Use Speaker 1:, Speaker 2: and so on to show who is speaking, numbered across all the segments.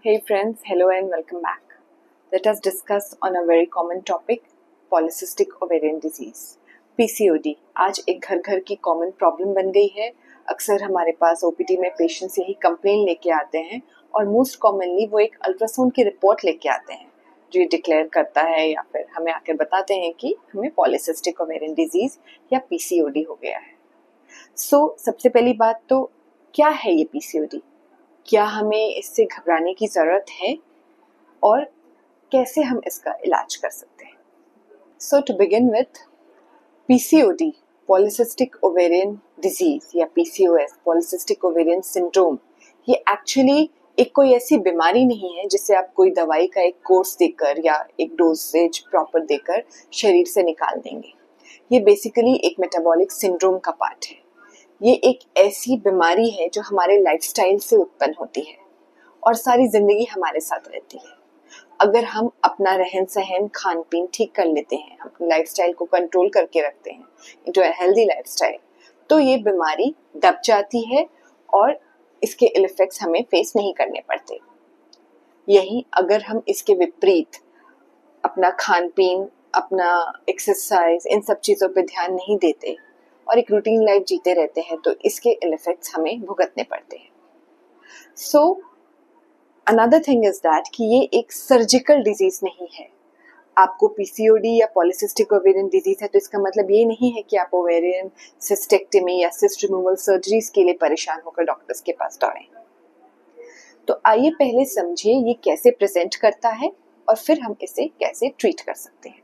Speaker 1: Hey friends, hello and welcome back. Let us discuss on a very common topic, polycystic ovarian disease, PCOD. आज एक घर घर की common problem बन गई है। अक्सर हमारे पास ओपीडी में पेशेंट्स यही कंप्लेन लेके आते हैं और मोस्ट कॉमनली वो एक अल्ट्रासाउंड की रिपोर्ट लेके आते हैं जो ये डिक्लेयर करता है या फिर हमें आकर बताते हैं कि हमें पॉलीसिस्टिक ओवेरियन डिजीज या पीसीओडी हो गया है। सबसे पहली बात तो क्या है ये पीसीओडी? क्या हमें इससे घबराने की ज़रूरत है और कैसे हम इसका इलाज कर सकते हैं? So to begin with PCOD, polycystic ovarian disease या पीसीओएस, पॉलीसिस्टिक ओवेरियन सिंड्रोम, ये एक्चुअली एक कोई ऐसी बीमारी नहीं है जिसे आप कोई दवाई का एक कोर्स देकर या एक डोसेज प्रॉपर देकर शरीर से निकाल देंगे। ये बेसिकली एक मेटाबॉलिक सिंड्रोम का पार्ट है। ये एक ऐसी बीमारी है जो हमारे लाइफस्टाइल से उत्पन्न होती है और सारी जिंदगी हमारे साथ रहती है। अगर हम अपना रहन सहन खान पीन ठीक कर लेते हैं, अपनी लाइफस्टाइल को कंट्रोल करके रखते हैं इनटू अ हेल्दी लाइफस्टाइल, तो ये बीमारी दब जाती है और इसके इल इफेक्ट्स हमें फेस नहीं करने पड़ते। यही अगर हम इसके विपरीत अपना खान पीन, अपना एक्सरसाइज, इन सब चीज़ों पे ध्यान नहीं देते और एक रूटीन लाइफ जीते रहते हैं तो इसके इल इफेक्ट्स हमें भुगतने पड़ते हैं। So another thing is that कि ये एक सर्जिकल डिजीज नहीं है। आपको पीसीओडी या पॉलीसिस्टिक ओवेरियन डिजीज है तो इसका मतलब ये नहीं है कि आप ओवेरियन सिस्टेक्टमी या सिस्ट रिमूवल सर्जरीज के लिए परेशान होकर डॉक्टर्स के पास दौड़ें। तो आइए पहले समझिए ये कैसे प्रेजेंट करता है और फिर हम इसे कैसे ट्रीट कर सकते हैं।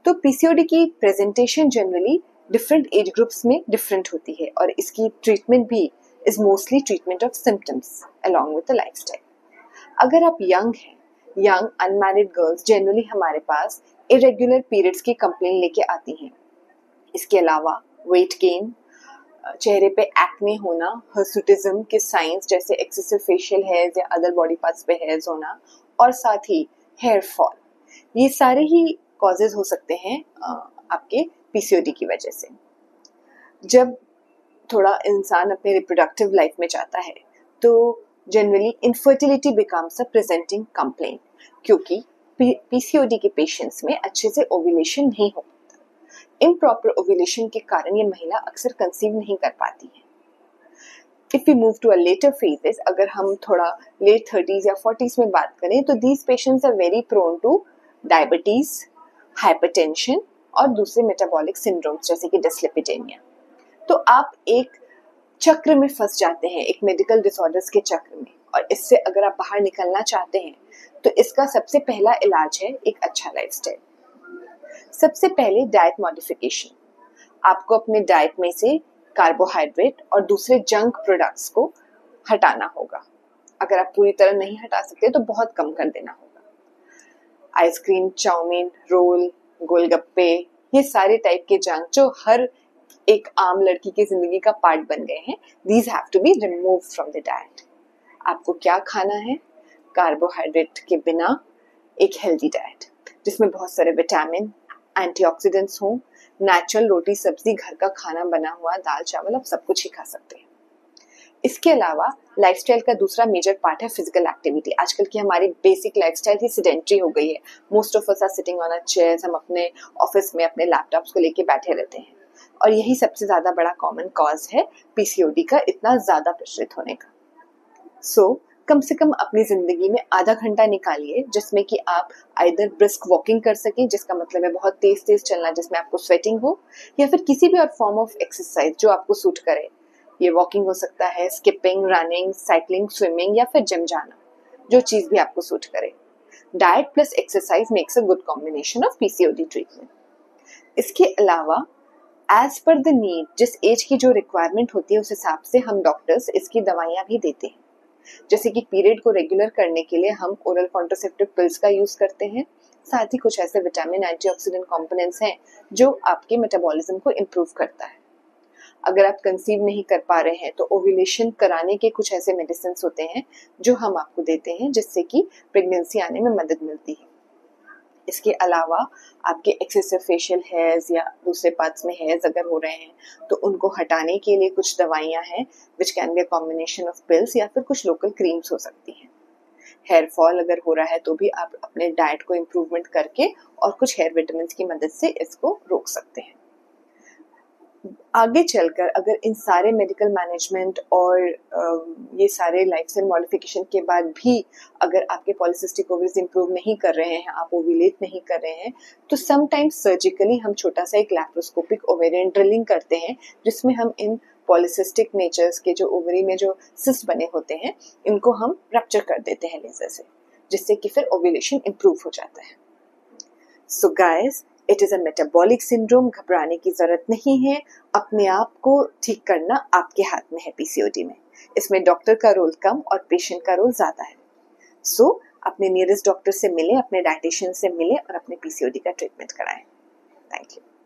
Speaker 1: तो पीसीओडी की presentation generally different age groups में डिफरेंट होती है और इसकी ट्रीटमेंट भी is mostly treatment of symptoms along with the lifestyle. अगर आप यंग हैं, यंग अनमैरिड गर्ल्स जनरली हमारे पास इरेगुलर पीरियड्स की कंप्लेन लेके आती हैं। इसके अलावा वेट गेन, चेहरे पे एक्ने होना, हिर्सुटिज्म के साइंस जैसे एक्सेसिव फेशियल हेयर्स या अदर बॉडी पार्ट्स पे हेयर्स होना और साथ ही हेयर फॉल, ये सारे ही कॉजेज हो सकते हैं आपके पीसीओडी की वजह से। जब थोड़ा इंसान अपने रिप्रोडक्टिव लाइफ में जाता है तो generally infertility becomes a presenting complaint, क्योंकि पीसीओडी के पेशेंट्स में अच्छे से ओव्यूलेशन नहीं हो पाता। इम्प्रॉपर ओव्यूलेशन के कारण ये महिला अक्सर कंसीव नहीं कर पाती है। If we move to a later phases, अगर हम थोड़ा लेट 30s या 40s में बात करें तो these patients are very prone to diabetes, hypertension और दूसरे मेटाबॉलिक सिंड्रोम्स जैसे कि डिस्लिपिडेमिया। तो आप एक चक्र में फंस जाते हैं, एक मेडिकल डिसऑर्डर्स के चक्र में, और इससे अगर आप बाहर निकलना चाहते हैं तो इसका सबसे पहला इलाज है एक अच्छा लाइफस्टाइल। सबसे पहले डाइट मॉडिफिकेशन। आपको अपने डाइट में से कार्बोहाइड्रेट और दूसरे जंक प्रोडक्ट्स को हटाना होगा। अगर आप पूरी तरह नहीं हटा सकते तो बहुत कम कर देना होगा। आइसक्रीम, चाउमीन, रोल, गोलगप्पे, ये सारे टाइप के जंक जो हर एक आम लड़की की जिंदगी का पार्ट बन गए हैं, these have to be removed from the diet। आपको क्या खाना है? कार्बोहाइड्रेट के बिना एक हेल्दी डाइट जिसमें बहुत सारे विटामिन, एंटीऑक्सीडेंट्स हों, नेचुरल रोटी सब्जी, घर का खाना बना हुआ, दाल चावल, आप सब कुछ ही खा सकते हैं। इसके अलावा लाइफस्टाइल का दूसरा मेजर पार्ट है फिजिकल एक्टिविटी। आजकल की हमारी बेसिक लाइफस्टाइल ही सेडेंटरी हो गई है। Most of us are sitting on a chairs. हम अपने ऑफिस में अपने लैपटॉप्स को लेके बैठे रहते हैं और यही सबसे ज्यादा बड़ा कॉमन कॉज है पीसीओडी का इतना ज्यादा प्रचलित होने का। कम से कम अपनी जिंदगी में आधा घंटा निकालिए जिसमें कि आप आइदर ब्रिस्क वॉकिंग कर सकें, जिसका मतलब है बहुत तेज तेज चलना जिसमें आपको स्वेटिंग हो, या फिर किसी भी और फॉर्म ऑफ एक्सरसाइज जो आपको सूट करे। ये वॉकिंग हो सकता है, स्किपिंग, रनिंग, साइकिलिंग, स्विमिंग या फिर जिम जाना, जो चीज भी आपको सूट करे। Diet plus exercise makes a good combination of PCOD treatment. इसके अलावा एज पर द नीड, जिस एज की जो रिक्वायरमेंट होती है उस हिसाब से हम डॉक्टर्स इसकी दवाइयाँ भी देते हैं। जैसे कि पीरियड को रेगुलर करने के लिए हम ओरल कॉन्ट्रासेप्टिव पिल्स का यूज करते हैं। साथ ही कुछ ऐसे विटामिन, एंटीऑक्सीडेंट कंपोनेंट्स हैं जो आपके मेटाबॉलिज्म को इम्प्रूव करता है। अगर आप कंसीव नहीं कर पा रहे हैं तो ओव्यूलेशन कराने के कुछ ऐसे मेडिसिन होते हैं जो हम आपको देते हैं जिससे कि प्रेगनेंसी आने में मदद मिलती है। इसके अलावा आपके एक्सेसिव फेशियल हेयर्स या दूसरे पार्ट्स में हेयर्स अगर हो रहे हैं तो उनको हटाने के लिए कुछ दवाइयाँ हैं which can be a combination of pills या फिर कुछ लोकल क्रीम्स हो सकती हैं। हेयर फॉल अगर हो रहा है तो भी आप अपने डाइट को इम्प्रूवमेंट करके और कुछ हेयर विटामिन की मदद से इसको रोक सकते हैं। आगे चलकर अगर इन सारे मेडिकल मैनेजमेंट और ये सारे लाइफस्टाइल मॉडिफिकेशन के बाद भी अगर आपके पॉलिसिस्टिक ओवरीज इंप्रूव नहीं कर रहे हैं, आप ओव्यूलेट नहीं कर रहे हैं, तो समटाइम्स सर्जिकली हम छोटा सा एक लैप्रोस्कोपिक ओवेरियन ड्रिलिंग करते हैं, जिसमें हम इन पॉलिसिस्टिक नेचर्स के जो ओवरी में जो सिस्ट बने होते हैं इनको हम रप्चर कर देते हैं लेजर से, जिससे कि फिर ओव्यूलेशन इंप्रूव हो जाता है। So guys, it is a metabolic syndrome, घबराने की जरूरत नहीं है। अपने आप को ठीक करना आपके हाथ में है पीसीओडी में। इसमें डॉक्टर का रोल कम और पेशेंट का रोल ज्यादा है। सो अपने नियरेस्ट डॉक्टर से मिलें, अपने डाइटिशियन से मिलें और अपने पीसीओडी का ट्रीटमेंट कराएं। Thank you.